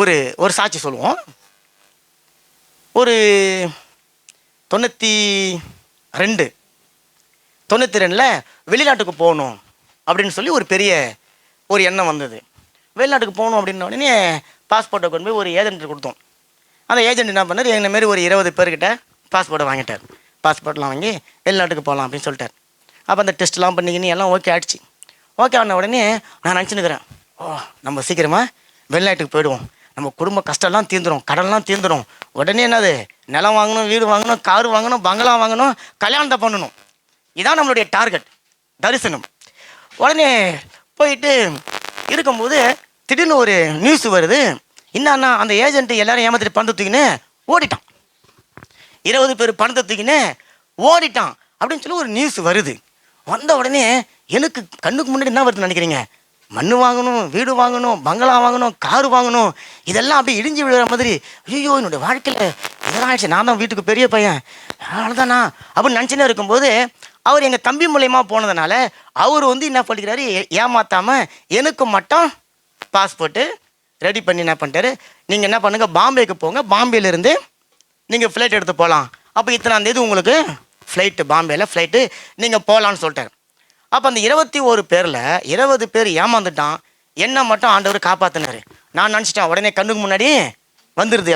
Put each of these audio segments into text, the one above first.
ஒரு ஒரு சாட்சி சொல்லுவோம். ஒரு 92 வெளிநாட்டுக்கு போகணும் அப்படின்னு சொல்லி ஒரு பெரிய ஒரு எண்ணம் வந்தது. வெளிநாட்டுக்கு போகணும் அப்படின்ன உடனே பாஸ்போர்ட்டை கொண்டு போய் ஒரு ஏஜென்ட்டு கொடுத்தோம். அந்த ஏஜென்ட் என்ன பண்ணார், என்ன மாரி ஒரு 20 பேர்கிட்ட பாஸ்போர்ட்டை வாங்கிட்டார். பாஸ்போர்ட்லாம் வாங்கி வெளிநாட்டுக்கு போகலாம் அப்படின்னு சொல்லிட்டார். அப்போ அந்த டெஸ்ட்லாம் பண்ணிக்கின்னு எல்லாம் ஓகே ஆகிடுச்சு. ஓகே ஆன உடனே நான் நினச்சினுக்கிறேன், நம்ம சீக்கிரமாக வெளிநாட்டுக்கு போயிடுவோம், நம்ம குடும்ப கஷ்டம்லாம் தீர்ந்துடும், கடன்லாம் தீர்ந்துடும். உடனே என்னது, நிலம் வாங்கணும், வீடு வாங்கணும், கார் வாங்கணும், பங்களா வாங்கணும், கல்யாணத்தை பண்ணணும். இதான் நம்மளுடைய டார்கெட், தரிசனம். உடனே போயிட்டு இருக்கும்போது திடீர்னு ஒரு நியூஸ் வருது. என்னன்னா, அந்த ஏஜென்ட்டு எல்லாரும் ஏமாத்திட்டு பணத்தை தூக்கின்னு ஓடிட்டான். 20 பேர் பணத்தை தூக்கின்னு ஓடிட்டான் அப்படின்னு சொல்லி ஒரு நியூஸ் வருது. வந்த உடனே எனக்கு கண்ணுக்கு முன்னாடி என்ன வருதுன்னு நினைக்கிறீங்க? மண் வாங்கணும், வீடு வாங்கணும், பங்களா வாங்கணும், காரு வாங்கணும், இதெல்லாம் அப்படியே இடிஞ்சு விழுற மாதிரி. ஐயோ, என்னுடைய வாழ்க்கையில் இதெல்லாம் ஆயிடுச்சு, நான் தான் வீட்டுக்கு பெரிய பையன், அவ்வளோதானா அப்படின்னு நினச்சினே இருக்கும்போது அவர் எங்கள் தம்பி மூலயமா போனதுனால அவர் என்ன பண்ணிக்கிறாரு, ஏமாத்தாமல் எனக்கு மட்டும் பாஸ்போர்ட்டு ரெடி பண்ணி என்ன பண்ணிட்டாரு, நீங்கள் என்ன பண்ணுங்கள், பாம்பேக்கு போங்க, பாம்பேலேருந்து நீங்கள் ஃப்ளைட் எடுத்து போகலாம், அப்போ இத்தனாம் தேதி உங்களுக்கு ஃப்ளைட்டு, பாம்பேயில் ஃப்ளைட்டு, நீங்கள் போகலான்னு சொல்லிட்டார். அப்போ அந்த 21 பேரில் 20 பேர் ஏமாந்துட்டான். என்ன மட்டும் ஆண்டவர் காப்பாற்றினார். நான் நினச்சிட்டேன் உடனே கண்ணுக்கு முன்னாடி வந்துடுது,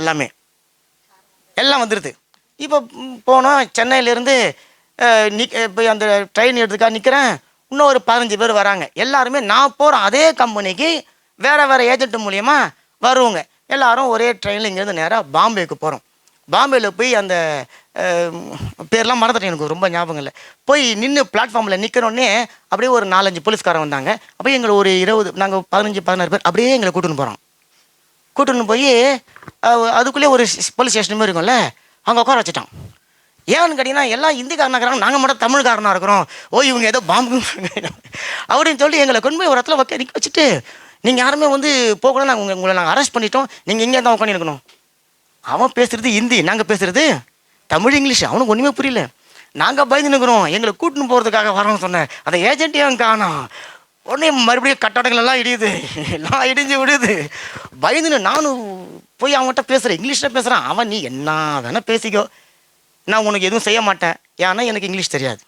எல்லாம் வந்துடுது. இப்போ போனோம், சென்னையிலேருந்து போய் அந்த ட்ரெயின் எடுத்துக்கா நிற்கிறேன். இன்னும் ஒரு 15 பேர் வராங்க. எல்லாருமே நான் போகிற அதே கம்பெனிக்கு வேறு ஏஜென்ட் மூலியமா வருவாங்க. எல்லோரும் ஒரே ட்ரெயினில் இங்கேருந்து நேராக பாம்பேக்கு போகிறோம். பாம்பேயில் போய் அந்த பேர்லாம் மறந்துட்டேன், எனக்கு ரொம்ப ஞாபகம் இல்லை. போய் நின்று பிளாட்ஃபார்மில் நிற்கிறோன்னே அப்படியே ஒரு 4-5 போலீஸ்காரன் வந்தாங்க. அப்படியே எங்களை ஒரு 20, நாங்கள் 15-16 பேர் அப்படியே எங்களை கூட்டுன்னு போகிறோம். கூட்டுன்னு போய் அதுக்குள்ளேயே ஒரு போலீஸ் ஸ்டேஷன் மாதிரி இருக்கும்ல, அங்கே உட்கார வச்சுட்டான். ஏன்னு கேட்டிங்கன்னா, எல்லாம் ஹிந்திக்காரனாக இருக்கிறாங்க, நாங்கள் மட்டும் தமிழ்காரனாக இருக்கிறோம். இவங்க ஏதோ பாம்பு அப்படின்னு சொல்லி எங்களை கொண்டு போய் ஒரு இடத்துல நிற்க வச்சுட்டு, நீங்கள் யாருமே போகக்கூடாது, நாங்கள் உங்களை அரெஸ்ட் பண்ணிட்டோம், நீங்கள் இங்கே தான் உட்காந்து இருக்கணும். அவன் பேசுகிறது ஹிந்தி, நாங்கள் பேசுகிறது தமிழ், இங்கிலீஷ். அவனுக்கு ஒன்றுமே புரியல. நாங்கள் பயந்து நிற்கிறோம், எங்களை கூட்டின்னு போகிறதுக்காக வரோன்னு சொன்னேன். அந்த ஏஜென்ட்டையும் காணோம். உடனே மறுபடியும் கட்டடங்கள் எல்லாம் இடியுது, எல்லாம் இடிஞ்சு விடுது. பயந்துன்னு நானும் போய் அவன்கிட்ட பேசுகிறேன், இங்கிலீஷில் பேசுகிறான். அவன், நீ என்ன வேணால் பேசிக்கோ, நான் உனக்கு எதுவும் செய்ய மாட்டேன், ஏன்னா எனக்கு இங்கிலீஷ் தெரியாது,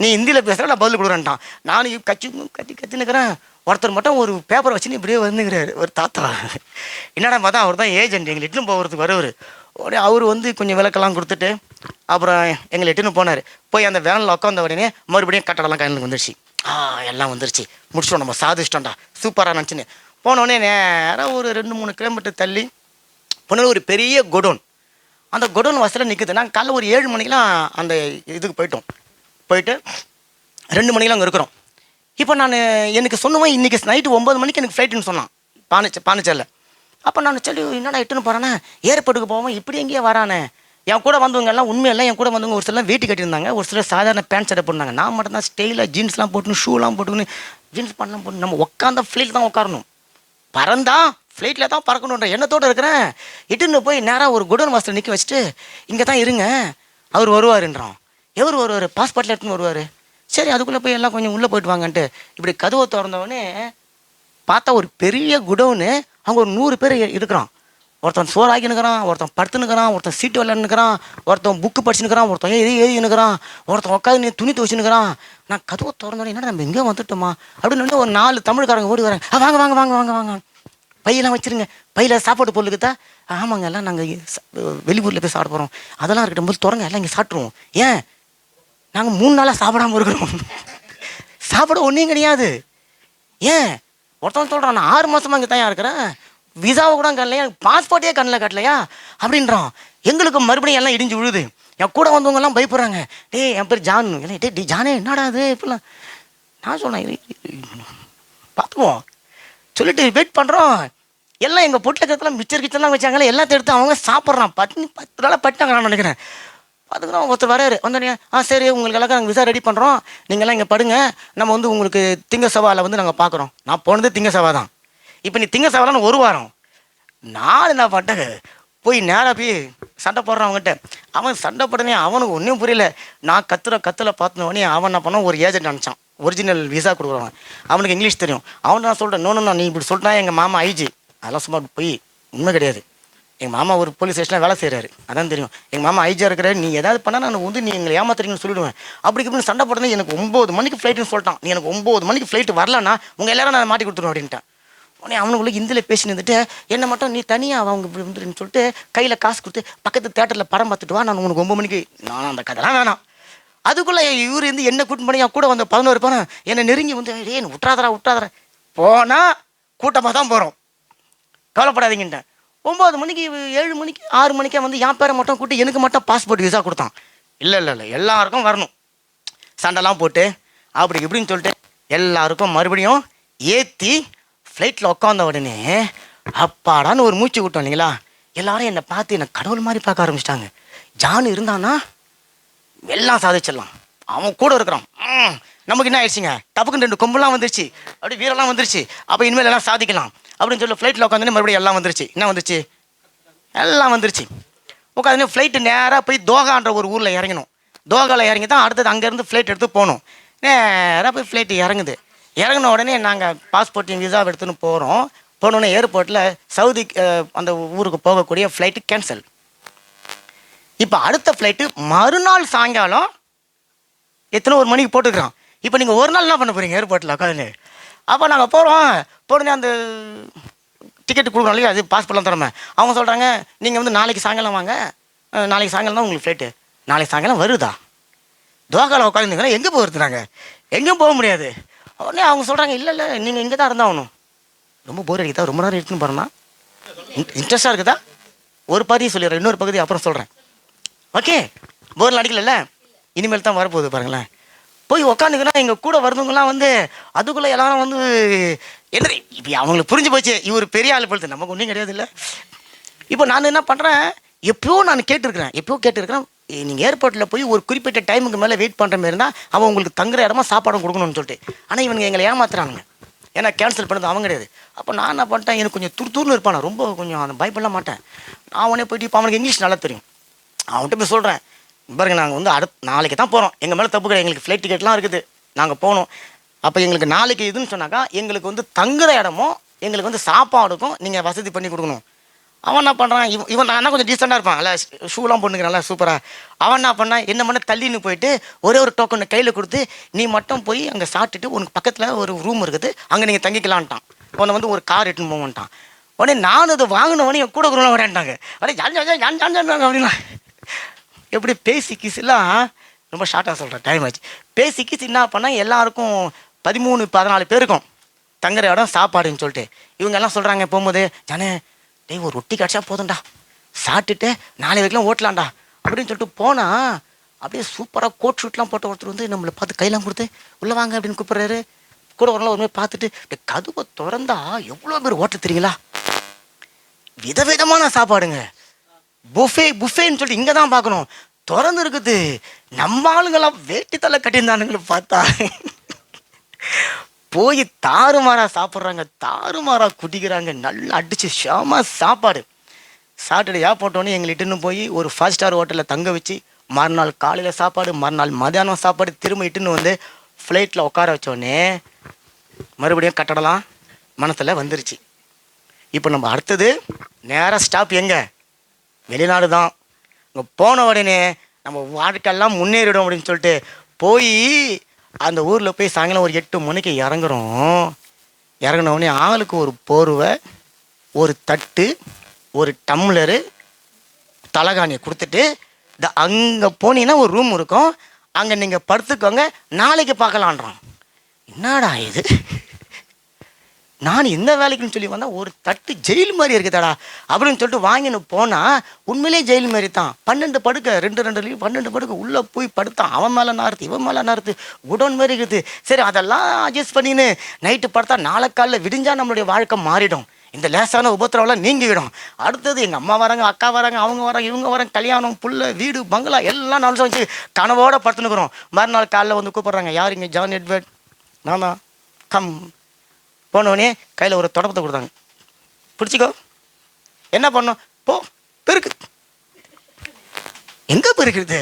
நீ ஹிந்தியில் பேசுகிற, நான் பதில் கொடுறேன்ட்டான். நானும் கத்தி நிற்கிறேன். ஒருத்தர் மட்டும் ஒரு பேப்பரை வச்சுன்னு இப்படியே வந்துங்கிறாரு, ஒரு தாத்தா. என்னடா பார்த்தா அவர் தான் ஏஜென்ட், எங்களை இட்டுன்னு போகிறதுக்கு வருவார். உடனே அவர் கொஞ்சம் விளக்கெல்லாம் கொடுத்துட்டு அப்புறம் எங்களை இட்டுன்னு போனார். போய் அந்த வேனில் உட்காந்த உடனே மறுபடியும் கட்டடம்லாம் கையில் வந்துருச்சு. எல்லாம் வந்துருச்சு, முடிச்சிட்டோம், நம்ம சாதிச்சிட்டோம்டா, சூப்பராக நினச்சின்னு போனோடனே நேராக ஒரு 2-3 கிலோமீட்டர் தள்ளி போன ஒரு பெரிய குடோன். அந்த குடோன் வாசலில் நிற்குது. நாங்கள் காலைல ஒரு 7 மணிக்கெலாம் அந்த இதுக்கு போயிட்டு 2 மணிக்கெலாம் அங்கே இருக்கிறோம். இப்போ எனக்கு சொன்னவன் இன்றைக்கி நைட்டு 9 மணிக்கு எனக்கு ஃப்ளைட்டுன்னு சொன்னான், பாண்டிச்சேரியில். அப்போ நான் சொல்லி, என்னடா இட்டுன்னு போகிறானே, ஏர்போர்ட்டுக்கு போவோம், இப்படி எங்கேயே வரானே. என் கூட வந்தவங்க எல்லாம் உண்மையெல்லாம் என் கூட வந்தவங்க ஒரு சிலர் வீட்டு கட்டியிருந்தாங்க, ஒரு சிலர் சாதாரண பேண்ட் ஷர்ட்டை போட்டுருந்தாங்க. நான் மட்டும் தான் ஸ்டைலாக ஜீன்ஸ்லாம் போட்டுன்னு, ஷூலாம் போட்டுன்னு, ஜீன்ஸ் பண்ணலாம் போட்டு, நம்ம உட்காந்த ஃப்ளைட் தான் உட்காரணும், பறந்தா ஃப்ளைட்டில் தான் பறக்கணுன்ற எண்ணத்தோடு இருக்கிறேன். இட்டுன்னு போய் நேராக ஒரு குடோன் வாசலில் நிற்க வச்சுட்டு, இங்கே தான் இருங்க, அவர் வருவாருன்றான். எவர் வருவார்? பாஸ்போர்ட்டில் எடுத்துன்னு வருவார். சரி, அதுக்குள்ளே போய் எல்லாம் கொஞ்சம் உள்ளே போயிட்டு வாங்கன்ட்டு இப்படி கதவை திறந்தவொடனே பார்த்தா ஒரு பெரிய குடோனு. அங்கே ஒரு 100 பேர் இருக்கிறான். ஒருத்தன் சோறாக்கினுக்கிறான், ஒருத்தன் படுத்துனுக்கிறான், ஒருத்தன் சீட்டு விளையாண்டுக்கிறான், ஒருத்தன் புக்கு படிச்சுனுக்கிறான், ஒருத்தன் எழுதினுக்கிறான், ஒருத்தன் உட்காந்து துணி துவச்சுனுக்கிறான். நான் கதவை திறந்தோடனே, என்னடா நம்ம எங்கே வந்துட்டோமா அப்படின்னு ஒரு 4 தமிழ்காரங்க ஓடி வராங்க. வாங்க வாங்க வாங்க வாங்க வாங்க, பையெல்லாம் வச்சுருங்க, பையில் சாப்பாடு பொருளுக்குதா? ஆமாங்க, எல்லாம் நாங்கள் வெளியூரில் போய் சாப்பிட போகிறோம், அதெல்லாம் இருக்கட்டும் போது திறங்க, எல்லாம் இங்கே சாப்பிட்ருவோம். ஏன், நாங்கள் 3 நாளாக சாப்பிடாமல் இருக்கிறோம், சாப்பிட ஒன்றும் கிடையாது. ஏன், ஒருத்தவங்க சொல்கிறான், நான் 6 மாதமாக இங்கே தான் இருக்கிறேன், விசாவை கூட கண்ணலையா, பாஸ்போர்ட்டே கண்ணில் கட்டலையா அப்படின்றான். எங்களுக்கு மறுபடியும் எல்லாம் இடிஞ்சு விழுது. என் கூட வந்தவங்கெல்லாம் பயப்படுறாங்க. டேய், என் பேர் ஜான். டே ஜானே, என்னடா அது இப்படிலாம்? நான் சொன்னேன், பார்த்துக்குவோம் சொல்லிட்டு வெயிட் பண்ணுறோம். எல்லாம் எங்கள் பொட்டில் இருக்கிறதுலாம் மிச்சர் கிச்சர்லாம் வச்சாங்களே, எல்லாத்தையும் எடுத்து அவங்க சாப்பிட்றான். 10 நாளாக பட்டாங்க நான் நினைக்கிறேன். பார்த்துக்கிறோம், ஒருத்தர் வராரு. வந்தோடனே, சரி, உங்களுக்கு எல்லாம் நாங்கள் விசா ரெடி பண்ணுறோம், நீங்கள்லாம் இங்கே படுங்க, நம்ம உங்களுக்கு திங்க செவ்வாயில் நாங்கள் பார்க்குறோம். நான் போனது திங்க செவ்வாய் தான். இப்போ நீ திங்க செவ்வாய்னு 1 வாரம். நான் என்ன பண்ணிட்டேன், போய் நேராக போய் சண்டை போடுறான் அவங்ககிட்ட. அவன் சண்டை போடனே அவனுக்கு ஒன்றும் புரியல. நான் கத்தில் பார்த்துனோடனே அவன் என்ன பண்ணான், ஒரு ஏஜென்ட் அனுப்பிச்சான், ஒரிஜினல் விசா கொடுக்குறவன். அவனுக்கு இங்கிலீஷ் தெரியும். அவன் நான் சொல்கிறேன், நோ, நீ இப்படி சொல்லிட்டா எங்கள் மாமா ஐஜி அதெல்லாம் சும்மா போய் உண்மை கிடையாது. எங்கள் மாமா ஒரு போலீஸ் ஸ்டேஷனில் வேலை செய்கிறாரு, அதான் தெரியும். எங்கள் மாமா ஐஜியாக இருக்கிறாரு. நீ ஏதாவது பண்ணால் நான் வந்து நீ எங்களை ஏமாத்துறீங்கன்னு சொல்லிவிடுவேன். அப்படி இப்படின்னு சண்டை போட்டது. எனக்கு 9 மணிக்கு ஃப்ளைட்டுன்னு சொல்லிட்டான். நீ எனக்கு 9 மணிக்கு ஃப்ளைட்டு வரலன்னா உங்கள் எல்லாரும் நான் மாட்டி கொடுத்துருவேன் அப்படின்ட்டேன். உடனே அவனுக்குள்ளே இந்தியில் பேசி நின்றுட்டு என்னை மட்டும் நீ தனியாக அவங்க இப்படி வந்துருன்னு சொல்லிட்டு கையில் காசு கொடுத்து பக்கத்து தேட்டரில் படம் பார்த்துட்டு வா, நான் உனக்கு 9 மணிக்கு. நான் அந்த கதைலாம் வேணாம். அதுக்குள்ளே இவர் வந்து என்ன கூட்டு பண்ணி கூட வந்து 11 பேரும் என்னை நெருங்கி வந்து ஏன் விட்றாதரா போனால் கூட்டமாக தான் போகிறோம், கவலைப்படாதீங்கன்ட்டேன். 9 மணிக்கு 7 மணிக்கு 6 மணிக்கே வந்து என் பேரை மட்டும் கூட்டி எனக்கு மட்டும் பாஸ்போர்ட் விசா கொடுத்தான். இல்லை எல்லாருக்கும் வரணும். சண்டைலாம் போட்டு அப்படி இப்படின்னு சொல்லிட்டு எல்லாருக்கும் மறுபடியும் ஏற்றி ஃப்ளைட்டில் உட்காந்த உடனே அப்பாடான்னு ஒரு மூச்சு விட்டோம் இல்லைங்களா. எல்லாரும் என்னை பார்த்து என்னை கடவுள் மாதிரி பார்க்க ஆரம்பிச்சிட்டாங்க. ஜானு இருந்தான்னா எல்லாம் சாதிச்சிடலாம், அவன் கூட இருக்கிறான். நமக்கு என்ன ஆயிடுச்சுங்க, டப்புக்குன்னு 2 கொம்பெல்லாம் வந்துருச்சு, அப்படி வீரெல்லாம் வந்துருச்சு. அப்போ இனிமேல் எல்லாம் சாதிக்கலாம் அப்படின்னு சொல்லி ஃப்ளைட்டில் உட்காந்துன்னு மறுபடியும் எல்லாம் வந்துருச்சு. என்ன வந்துருச்சு, எல்லாம் வந்துருச்சு. உட்காந்து ஃப்ளைட்டு நேராக போய் தோகான்ற ஒரு ஊரில் இறங்கணும். தோகாவில் இறங்கி தான் அடுத்தது அங்கேருந்து ஃப்ளைட் எடுத்து போகணும். நேராக போய் ஃப்ளைட்டு இறங்குது. இறங்கின உடனே நாங்கள் பாஸ்போர்ட்டையும் விசாவை எடுத்துன்னு போகிறோம். போனோடனே ஏர்போர்ட்டில் சவுதி அந்த ஊருக்கு போகக்கூடிய ஃப்ளைட்டு கேன்சல். இப்போ அடுத்த ஃப்ளைட்டு மறுநாள் சாயங்காலம் எத்தனை ஒரு மணிக்கு போட்டுக்கிறான். இப்போ நீங்கள் ஒரு நாள் என்ன பண்ண போகிறீங்க ஏர்போர்ட்டில் உட்காந்து? அப்போ நாங்கள் போனோடனே அந்த டிக்கெட்டு கொடுக்குறோம் இல்லையா, அது பாஸ்போர்ட்லாம் தரமே. அவங்க சொல்கிறாங்க நீங்கள் வந்து நாளைக்கு சாயங்காலம் வாங்க, நாளைக்கு சாயங்காலம் தான் உங்களுக்கு ஃப்ளைட்டு. நாளைக்கு சாயங்காலம் வருதா? தோகாவில் உட்காந்துருந்தீங்கன்னா எங்கே போகிறது? நாங்கள் எங்கேயும் போக முடியாது. உடனே அவங்க சொல்கிறாங்க இல்லை நீங்கள் இங்கே தான் இருந்தாகணும். ரொம்ப போர் அடிக்குதா? ரொம்ப நேரம் எடுத்துன்னு போகிறேன்னா இன்ட்ரெஸ்ட்டாக இருக்குதா? ஒரு பகுதியை சொல்லிடுறேன், இன்னொரு பகுதி அப்புறம் சொல்கிறேன். ஓகே, போரில் அடிக்கல, இனிமேல் தான் வரப்போகுது பாருங்களேன். போய் உக்காந்துக்குன்னா எங்கள் கூட வரதுங்கலாம் வந்து அதுக்குள்ளே எல்லாரும் வந்து என்ன இப்போ அவங்களுக்கு புரிஞ்சு போச்சு, இவர் பெரிய ஆள் பொழுது, நமக்கு ஒன்றும் கிடையாது இல்லை. இப்போ நான் என்ன பண்ணுறேன், எப்போயோ கேட்டிருக்கிறேன் நீங்கள் ஏர்போர்ட்டில் போய் ஒரு குறிப்பிட்ட டைமுக்கு மேலே வெயிட் பண்ணுற மாதிரி இருந்தால் அவன் உங்களுக்கு தங்குற இடமா சாப்பாடும் கொடுக்கணும்னு சொல்லிட்டு. ஆனால் இவனுங்க எங்களை ஏமாத்துறானுங்க, ஏன்னா கேன்சல் பண்ணது அவங்க கிடையாது. அப்போ நான் என்ன பண்ணிட்டேன், எனக்கு கொஞ்சம் துருத்தூர்னு இருப்பானே, ரொம்ப கொஞ்சம் அந்த பயப்படலாம் மாட்டேன். நான் உடனே போயிட்டு இப்போ அவனுக்கு இங்கிலீஷ் நல்லா தெரியும். அவன்கிட்ட போய் சொல்கிறேன், பாருங்க நாங்கள் வந்து நாளைக்கு தான் போகிறோம், எங்கள் மேலே தப்பு கிடையாது, எங்களுக்கு ஃப்ளைட் டிக்கெட்லாம் இருக்குது, நாங்கள் போகணும். அப்போ எங்களுக்கு நாளைக்கு இதுன்னு சொன்னாக்கா எங்களுக்கு வந்து தங்குற இடமும் எங்களுக்கு வந்து சாப்பாடுக்கும் நீங்கள் வசதி பண்ணி கொடுக்கணும். அவன் என்ன பண்ணுறான், இவன் நான் கொஞ்சம் டீசெண்டாக இருப்பான், நல்லா ஷூலாம் போட்டுக்கிறேன் சூப்பராக. அவன் என்ன பண்ணான், என்ன பண்ண தள்ளின்னு போயிட்டு ஒரே ஒரு டோக்கனை கையில் கொடுத்து நீ மட்டும் போய் அங்கே சாப்பிட்டுட்டு உனக்கு பக்கத்தில் ஒரு ரூம் இருக்குது அங்கே நீங்கள் தங்கிக்கலான்ட்டான். உன்னை வந்து ஒரு கார் எடுத்துன்னு போகமாட்டான். உடனே நான் அதை வாங்கினவனே என் கூட குரலாம் வரேன்ட்டாங்க. அப்படியே ஜான் அப்படின்னா எப்படி பேசி கிஸ்லாம் ரொம்ப ஷார்ட்டாக சொல்கிறேன், டைம் ஆச்சு. பேசி கிஸ் என்ன பண்ணால் எல்லாருக்கும் 13-14 பேருக்கும் தங்குற இடம் சாப்பாடுன்னு சொல்லிட்டு இவங்க எல்லாம் சொல்கிறாங்க போகும்போது, ஜானே டேய் ஒரு ரொட்டி கிடச்சா போதும்டா, சாப்பிட்டுட்டு நாளை வரைக்கும் ஓட்டலாம்டா அப்படின்னு சொல்லிட்டு போனால் அப்படியே சூப்பராக கோட் ஷூட்லாம் போட்ட ஒருத்தர் வந்து நம்மளை பார்த்து கையெல்லாம் கொடுத்து உள்ளே வாங்க அப்படின்னு கூப்பிட்றாரு. கூட வரலாம் ஒரு மாதிரி பார்த்துட்டு அப்படியே கதவை திறந்தா எவ்வளோ பேர் ஓட்ட தெரியுங்களா, விதவிதமான சாப்பாடுங்க. புஃபேன்னு சொல்லிட்டு இங்கே தான் பார்க்கணும், திறந்து இருக்குது. நம்ம ஆளுங்கெல்லாம் வேட்டி தலை கட்டியிருந்தானுங்களை பார்த்தா போய் தாறுமாறா சாப்பிட்றாங்க, தாறுமாறா குடிக்கிறாங்க, நல்லா அடித்து ஷாமா சாப்பாடு சாப்பிட்டுட்டு போட்டோன்னே எங்களை இட்டுன்னு போய் ஒரு 5 ஸ்டார் ஹோட்டலில் தங்க வச்சு மறுநாள் காலையில் சாப்பாடு, மறுநாள் மதியானம் சாப்பாடு, திரும்ப இட்டுன்னு வந்து ஃப்ளைட்டில் உட்கார வச்சோடனே மறுபடியும் கட்டடலாம் மனசில் வந்துருச்சு. இப்போ நம்ம அடுத்தது நேராக ஸ்டாப் எங்கே, வெளிநாடு தான். இங்கே போன உடனே நம்ம வாழ்க்கையெல்லாம் முன்னேறிடும் அப்படின்னு சொல்லிட்டு போய் அந்த ஊரில் போய் சாயங்காலம் ஒரு 8 மணிக்கு இறங்குறோம். இறங்கின உடனே ஆளுக்கு ஒரு போர்வை, ஒரு தட்டு, ஒரு டம்ளரு, தலகாணியை கொடுத்துட்டு அங்கே போனீங்கன்னா ஒரு ரூம் இருக்கும், அங்கே நீங்கள் படுத்துக்கோங்க, நாளைக்கு பார்க்கலான்றான். என்னடா இது, நான் இந்த வேலைக்குன்னு சொல்லி வந்தால் ஒரு தட்டு ஜெயில் மாதிரி இருக்குதாடா அப்படின்னு சொல்லிட்டு வாங்கின்னு போனால் உண்மையிலே ஜெயில் மாதிரி தான். 12 படுக்கை 2 12 படுக்கை உள்ளே போய் படுத்தான். அவன் மேலே நார்த்து, இவன் மேலே நார்த்து, குடோன் மாதிரி இருக்குது. சரி அதெல்லாம் அட்ஜஸ்ட் பண்ணின்னு நைட்டு படுத்தா நாளை காலில் விடிஞ்சால் நம்மளுடைய வாழ்க்கை மாறிடும், இந்த லேசான உபத்திரவெல்லாம் நீங்கிவிடும். அடுத்தது எங்கள் அம்மா வராங்க, அக்கா வராங்க, அவங்க வராங்க, இவங்க வராங்க, கல்யாணம், புள்ள, வீடு, பங்களா எல்லாம் நாள் வச்சு கனவோடு படுத்துனுக்குறோம். மறுநாள் காலையில் வந்து கூப்பிட்றாங்க, யார் இங்கே, ஜான் எட்வர்ட், நானா, கம். போனோடனே கையில் ஒரு தொடப்பத்தை கொடுத்தாங்க, பிடிச்சிக்கோ, என்ன பண்ணோம், போ பெருக்கு. எங்கே பெருக்குது?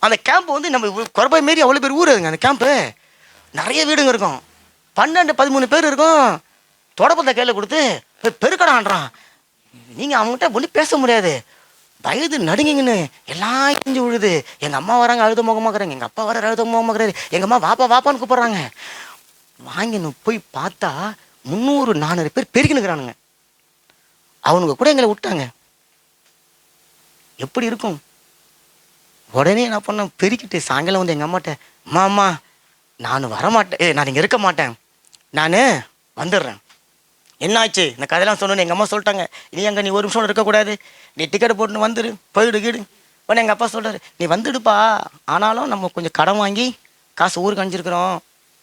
அந்த கேம்ப் வந்து நம்ம குறப்பை மாரி அவ்வளோ பேர் ஊர் இருக்குங்க. அந்த கேம்ப்பு நிறைய வீடுங்க இருக்கும், 12-13 பேர் இருக்கும். தொடப்பத்தை கையில் கொடுத்து போய் பெருக்கடான்றான். நீங்கள் அவங்ககிட்ட ஒன்றும் பேச முடியாது, வயது நடுங்கிங்கன்னு எல்லாம் இஞ்சி விழுது. எங்கள் அம்மா வராங்க, அழுத முகமாக்குறாங்க, எங்கள் அப்பா வர அழுத முகமாக்குறாரு, எங்கள் அம்மா வாப்பா வாப்பான்னு கூப்பிட்றாங்க. வாங்கின்னு போய் பார்த்தா 300-400 பேர் பெருக்கினுக்கிறானுங்க. அவனுங்க கூட எங்களை விட்டாங்க. எப்படி இருக்கும்? உடனே என்ன பண்ணேன், பெருக்கிட்டு சாயங்காலம் வந்து எங்கள் அம்மாட்ட, அம்மா நான் வரமாட்டேன், நான் இங்கே இருக்க மாட்டேன், நான் வந்துடுறேன். என்னாச்சு இந்த கதையெல்லாம் சொன்னோன்னு எங்கள் அம்மா சொல்லிட்டாங்க, நீ அங்கே நீ ஒரு நிமிஷம் இருக்கக்கூடாது, நீ டிக்கெட் போட்டுன்னு வந்துடு, போயிடு கீடு. உடனே எங்கள் அப்பா சொல்கிறாரு, நீ வந்துடுப்பா, ஆனாலும் நம்ம கொஞ்சம் கடன் வாங்கி காசு ஊருக்கு அனுப்பிச்சிருக்கிறோம்,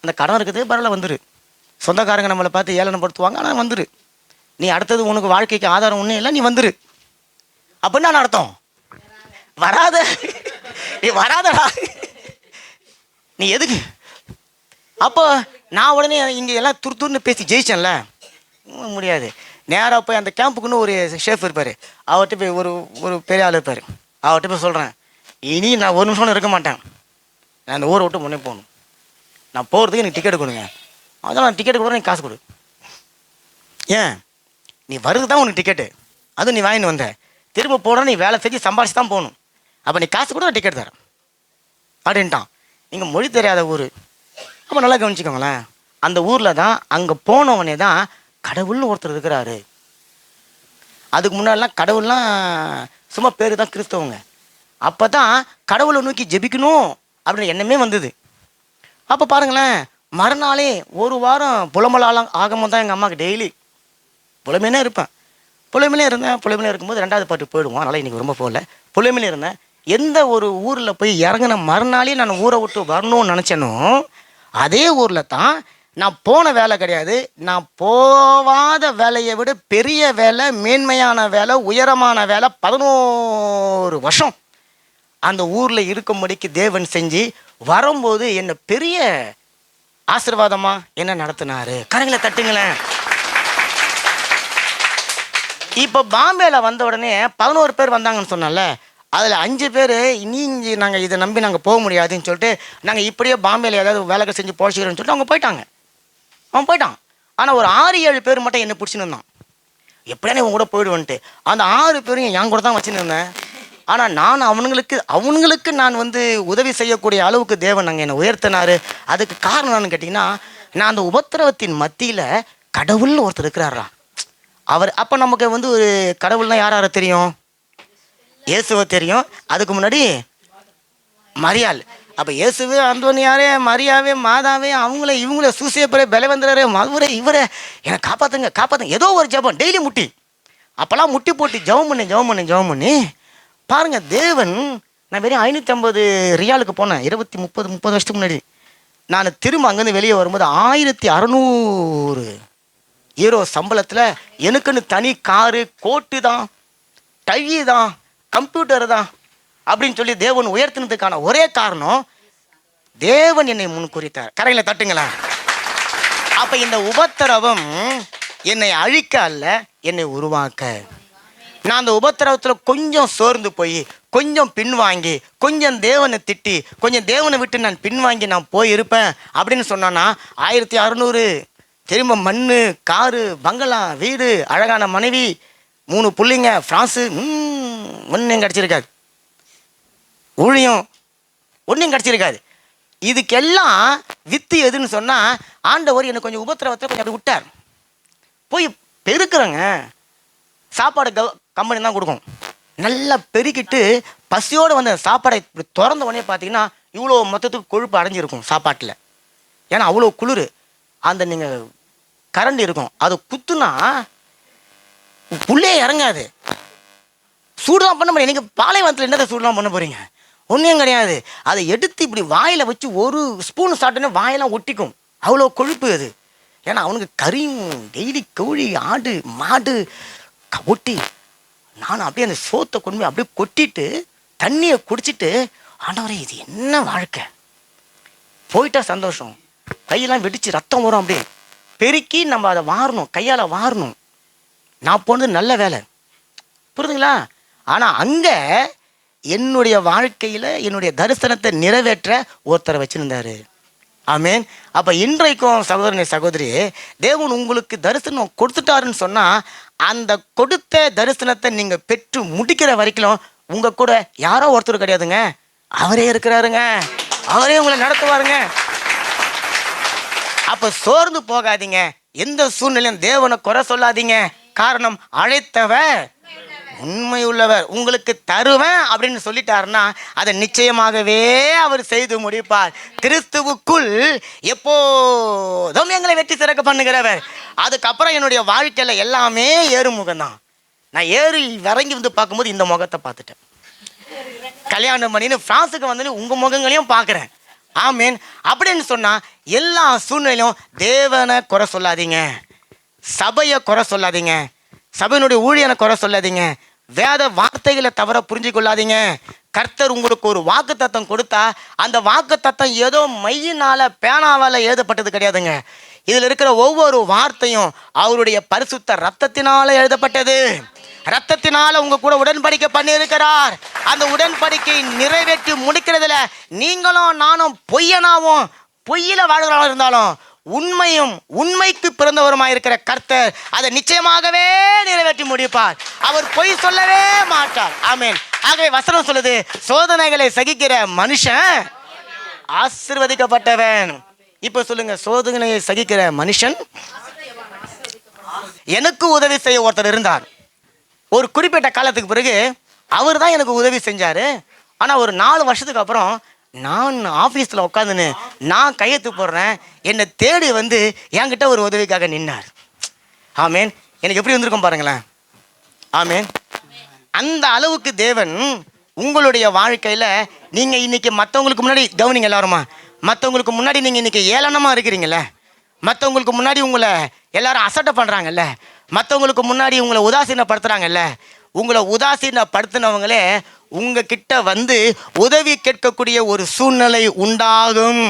அந்த கடன் இருக்குது, பரவாயில்ல வந்துடு. சொந்தக்காரங்க நம்மளை பார்த்து ஏளனப்படுத்துவாங்க, ஆனால் வந்துடு. நீ அடுத்தது உனக்கு வாழ்க்கைக்கு ஆதாரம் ஒன்றும் இல்லை, நீ வந்துடு. அப்படின்னு நான் அர்த்தம், வராத, நீ வராதடா, நீ எதுக்கு? அப்போ நான் உடனே இங்கே எல்லாம் துருத்துன்னு பேசி ஜெயிச்சேன்ல, முடியாது. நேராக போய் அந்த கேம்புக்குன்னு ஒரு ஷேஃப் இருப்பார், அவர்கிட்ட போய் ஒரு பெரிய ஆள் இருப்பார், அவர்கிட்ட போய் சொல்கிறேன், இனி நான் ஒரு நிமிஷம் இருக்க மாட்டேன், நான் இந்த ஊரை விட்டு முன்னே போகணும், நான் போகிறதுக்கு எனக்கு டிக்கெட் கொடுங்க. அதெல்லாம் நான் டிக்கெட் கொடுக்குறேன், நீ காசு கொடு. ஏன் நீ வருது தான் உனக்கு டிக்கெட்டு, அதுவும் நீ வாங்கின்னு வந்த, திரும்ப போனால் நீ வேலை செஞ்சு சம்பாரிச்சு தான் போகணும், அப்போ நீ காசு கூட நான் டிக்கெட் தரேன் அப்படின்ட்டான். நீங்கள் மொழி தெரியாத ஊர். அப்போ நல்லா கவனிச்சுக்கோங்களேன், அந்த ஊரில் தான் அங்கே போனவனே தான் கடவுள்னு ஒருத்தர் இருக்கிறாரு. அதுக்கு முன்னாடிலாம் கடவுள்லாம் சும்மா பேர் தான் கிறிஸ்தவங்க. அப்போ தான் கடவுளை நோக்கி ஜெபிக்கணும் அப்படின்னு எண்ணமே வந்தது. அப்போ பாருங்களேன், மறுநாளே ஒரு வாரம் புலமலாலாம் ஆகமோ தான் எங்கள் அம்மாவுக்கு டெய்லி புலமையிலே இருப்பேன். புலமையிலே இருக்கும்போது 2வது பாட்டு போயிடுவோம், அதனால் இன்றைக்கி ரொம்ப போகல. புலமையிலே இருந்தேன். எந்த ஒரு ஊரில் போய் இறங்கின மறுநாளே நான் ஊரை விட்டு வரணும்னு நினச்சேனோ அதே ஊரில் தான் நான் போன வேலை கிடையாது, நான் போவாத வேலையை விட பெரிய வேலை, மேன்மையான வேலை, உயரமான வேலை 11 வருஷம் அந்த ஊரில் இருக்கும்படிக்கு தேவன் செஞ்சு வரும்போது என்ன பெரிய ஆசீர்வாதமாக என்ன நடத்தினாரு. கரங்களை தட்டுங்களேன். இப்போ பாம்பேல வந்த உடனே 11 பேர் வந்தாங்கன்னு சொன்னால, அதில் 5 பேர் நீங்கள் நாங்கள் இதை நம்பி நாங்கள் போக முடியாதுன்னு சொல்லிட்டு நாங்கள் இப்படியே பாம்பேல ஏதாவது வேலைகள் செஞ்சு போஷிக்கிறோன்னு சொல்லிட்டு அவங்க போயிட்டாங்க. அவன் போயிட்டான். ஆனால் ஒரு 6-7 பேர் மட்டும் என்னை பிடிச்சின்னு இருந்தான். எப்படியானே இவங்க கூட போயிடுவேன்ட்டு. அந்த 6 பேரும் என் கூட தான் வச்சுன்னு இருந்தேன். ஆனால் நான் அவங்களுக்கு நான் உதவி செய்யக்கூடிய அளவுக்கு தேவன் நாங்கள் என்னை உயர்த்தினார். அதுக்கு காரணம் என்னன்னு கேட்டிங்கன்னா, நான் அந்த உபத்திரவத்தின் மத்தியில் கடவுள்னு ஒருத்தர் இருக்கிறாரா அவர். அப்போ நமக்கு ஒரு கடவுள்னால் யாரை தெரியும்? இயேசுவை தெரியும். அதுக்கு முன்னாடி மரியாள். அப்போ இயேசுவே, அந்தோனியாரே, மரியாவே, மாதாவே, இவங்கள சூசேப்பரே, பலவந்தரே, மதுவரே, இவரே என்னை காப்பாற்றுங்க ஏதோ ஒரு ஜபம் டெய்லி முட்டி. அப்போல்லாம் முட்டி போட்டு ஜெபம் பண்ணி பாருங்கள் தேவன். நான் வெறும் 550 ரியாலுக்கு போனேன் 30 வருஷத்துக்கு முன்னாடி. நான் திரும்ப அங்கேருந்து வெளியே வரும்போது 1600 யூரோ சம்பளத்தில் எனக்குன்னு தனி காரு, கோட்டு தான், டை தான், கம்ப்யூட்டர் தான் அப்படின்னு சொல்லி தேவன் உயர்த்தினதுக்கான ஒரே காரணம் தேவன் என்னை முன் குறித்தார். கரையில தட்டுங்களா. அப்போ இந்த உபத்திரவம் என்னை அழிக்க அல்ல, என்னை உருவாக்க. நான் அந்த உபத்திரவத்தில் கொஞ்சம் சோர்ந்து போய், கொஞ்சம் பின்வாங்கி, கொஞ்சம் தேவனை திட்டி, கொஞ்சம் தேவனை விட்டு நான் பின்வாங்கி நான் போயிருப்பேன் அப்படின்னு சொன்னான்னா 1600 திரும்ப மண், காரு, பங்களா, வீடு, அழகான மனைவி, 3 பிள்ளைங்க, ஃப்ரான்ஸு, ஒன்றும் கிடச்சிருக்காது. ஊழியம் ஒன்றும் கிடச்சிருக்காது. இதுக்கெல்லாம் வித்து எதுன்னு சொன்னால், ஆண்டவர் எனக்கு கொஞ்சம் உபத்திரவத்தை கொஞ்சம் அப்படி விட்டார். போய் பெருக்கிறேங்க, சாப்பாடு கம்பெனி தான் கொடுக்கும். நல்லா பெருக்கிட்டு பசியோடு வந்த சாப்பாடை இப்படி திறந்த உடனே பார்த்தீங்கன்னா இவ்வளோ மொத்தத்துக்கு கொழுப்பு அடைஞ்சிருக்கும் சாப்பாட்டில். ஏன்னா அவ்வளோ குளிர். அந்த நீங்கள் கரண்ட் இருக்கும், அது குத்துனா உள்ளே இறங்காது. சூடுதான் பண்ண முடியும். நீங்கள் பாலைவனத்தில் என்னதை சூடுதான் பண்ண போகிறீங்க? ஒன்றும் கிடையாது. அதை எடுத்து இப்படி வாயில் வச்சு ஒரு ஸ்பூன் சாப்பிட்டோன்னே வாயெல்லாம் ஒட்டிக்கும், அவ்வளோ கொழுப்பு அது. ஏன்னா அவனுக்கு கறியும் டெய்லி கோழி, ஆடு, மாடு ஒட்டி, நானும் அப்படியே அந்த சோத்தை கொண்டு போய் அப்படியே கொட்டிட்டு தண்ணியை குடிச்சிட்டு, ஆண்டவரே இது என்ன வாழ்க்கை, போயிட்டா சந்தோஷம். கையெல்லாம் வெடிச்சு ரத்தம் வரும், அப்படியே பெருக்கி நம்ம அதை வாரணும், கையால் வாரணும். நான் போனது நல்ல வேலை, புரியுதுங்களா? ஆனால் அங்கே என்னுடைய வாழ்க்கையில் என்னுடைய தரிசனத்தை நிறைவேற்ற ஒருத்தரை வச்சுருந்தாரு. ஆமேன். அப்போ இன்றைக்கும் சகோதரனே சகோதரி, தேவன் உங்களுக்கு தரிசனம் கொடுத்துட்டாருன்னு சொன்னால் அந்த கொடுத்த தரிசனத்தை நீங்கள் பெற்று முடிக்கிற வரைக்கும் உங்கள் கூட யாரோ ஒருத்தர் கிடையாதுங்க, அவரே இருக்கிறாருங்க, அவரே உங்களை நடத்துவாருங்க. அப்போ சோர்ந்து போகாதீங்க, எந்த சூழ்நிலையும் தேவனை குறை சொல்லாதீங்க. காரணம், அழைத்தவர் உண்மை உள்ளவர், உங்களுக்கு தருவேன் அப்படின்னு சொல்லிட்டாருன்னா அதை நிச்சயமாகவே அவர் செய்து முடிப்பார். கிறிஸ்துவுக்குள் எப்போதும் எங்களை வெற்றி சிறக்க பண்ணுகிறவர். அதுக்கப்புறம் என்னுடைய வாழ்க்கையில் எல்லாமே ஏறுமுகம் தான். நான் ஏறி இறங்கி வந்து பார்க்கும்போது இந்த முகத்தை பார்த்துட்டேன். கல்யாணம் பண்ணின்னு பிரான்ஸுக்கு வந்து உங்கள் முகங்களையும் பார்க்குறேன். ஆமீன். அப்படின்னு சொன்னால் எல்லா சூழ்நிலையும் தேவனை குறை சொல்லாதீங்க, சபையை குறை சொல்லாதீங்க, சபையினுடைய ஊழியனை குறை சொல்லாதீங்க, வேத வார்த்தைகளை தவற புரிஞ்சு கொள்ளாதீங்க. கர்த்தர் உங்களுக்கு ஒரு வாக்கு தத்தம் கொடுத்தா அந்த வாக்கு தத்தம் ஏதோ மையினால பேனாவால் எழுதப்பட்டது கிடையாதுங்க. இதில் இருக்கிற ஒவ்வொரு வார்த்தையும் அவருடைய பரிசுத்த ரத்தத்தினால எழுதப்பட்டது. ரத்தத்தினால உங்க கூட உடன்படிக்கை பண்ணி இருக்கிறார். அந்த உடன்படிக்கை நிறைவேற்றி முடிக்கிறதுல நீங்களும் நானும் பொய்யனாவும் பொய்யில வாழ்கிறவங்க இருந்தாலும் உண்மையும் உண்மைக்கு பிறந்தவருமாய் இருக்கிற கர்த்தர் அதை நிச்சயமாகவே நிறைவேற்றி முடிப்பார். அவர் பொய் சொல்லவே மாட்டார். ஆமீன். ஆகவே வசனம் சொல்லுது, சோதனைகளை சகிக்கிற மனுஷன் ஆசீர்வதிக்கப்பட்டவன். இப்ப சொல்லுங்க, சோதனையை சகிக்கிற மனுஷன். எனக்கு உதவி செய்ய ஒருத்தர் இருந்தார். ஒரு குறிப்பிட்ட காலத்துக்கு பிறகு அவர் தான் எனக்கு உதவி செஞ்சார். ஆனால் ஒரு 4 வருஷத்துக்கு அப்புறம் நான் ஆஃபீஸில் உட்காந்துன்னு நான் கையெழுத்து போடுறேன், என்னை தேடி வந்து என்கிட்ட ஒரு உதவிக்காக நின்னார். ஆமேன். எனக்கு எப்படி வந்திருக்கும் பாருங்களேன். ஆமேன். அந்த அளவுக்கு தேவன் உங்களுடைய வாழ்க்கையில், நீங்கள் இன்றைக்கி மற்றவங்களுக்கு முன்னாடி கவனிங்க எல்லாருமா, மற்றவங்களுக்கு முன்னாடி நீங்கள் இன்றைக்கி ஏளனமாக இருக்கிறீங்களே, மற்றவங்களுக்கு முன்னாடி உங்களை எல்லாரும் அசட்டை பண்ணுறாங்கல்ல, மற்றவங்களுக்கு முன்னாடி உங்களை உதாசீனப்படுத்துகிறாங்கல்ல, உங்களை உதாசீனப்படுத்தினவங்களே உங்ககிட்ட வந்து உதவி கேட்கக்கூடிய ஒரு சூழ்நிலை உண்டாகும்.